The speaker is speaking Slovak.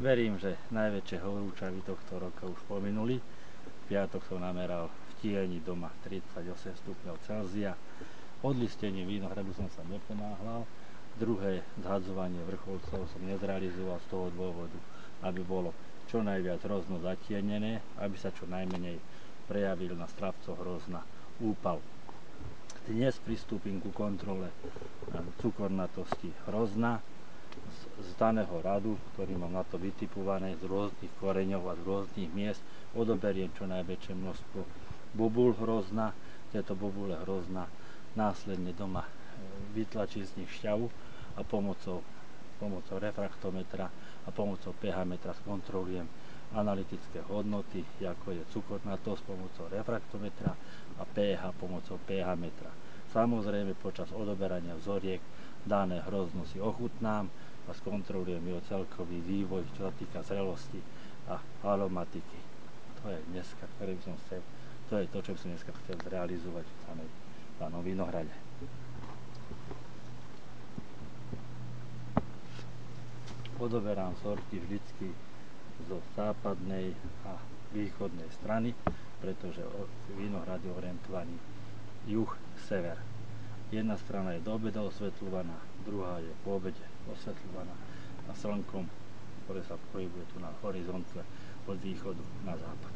Verím, že najväčšie horúčavy tohto roka už pominuli. V piatok som nameral v Tieni doma 38 stupňov Celzia. Odlistením vinohradu som sa neponáhľal. Druhé zhadzovanie vrcholcov som nezrealizoval z toho dôvodu, aby bolo čo najviac hrozno zatienené, aby sa čo najmenej prejavil na stravcoch hrozna úpal. Dnes pristúpim ku kontrole cukornatosti hrozna z daného radu, ktorý mám na to vytipované z rôznych koreňov a z rôznych miest. Odoberiem čo najväčšie množstvo bobul hrozna, tieto bobule hrozna následne doma vytlačím z nich šťavu a pomocou refraktometra a pomocou pH metra skontrolujem analytické hodnoty, ako je cukornatosť pomocou refraktometra a pH pomocou pH metra. Samozrejme počas odoberania vzoriek dané hrozno si ochutnám a skontrolujem jeho celkový vývoj, čo sa týka zrelosti a aromatiky. To je to, čo som dneska chcel zrealizovať v danom vinohrade. Odoberám sorty vždycky zo západnej a východnej strany, pretože vinohrad je orientovaný juh-sever. Jedna strana je do obeda osvetľovaná, druhá je po obede osvetľovaná a slnkom, ktoré sa pohybuje tu na horizonte od východu na západ.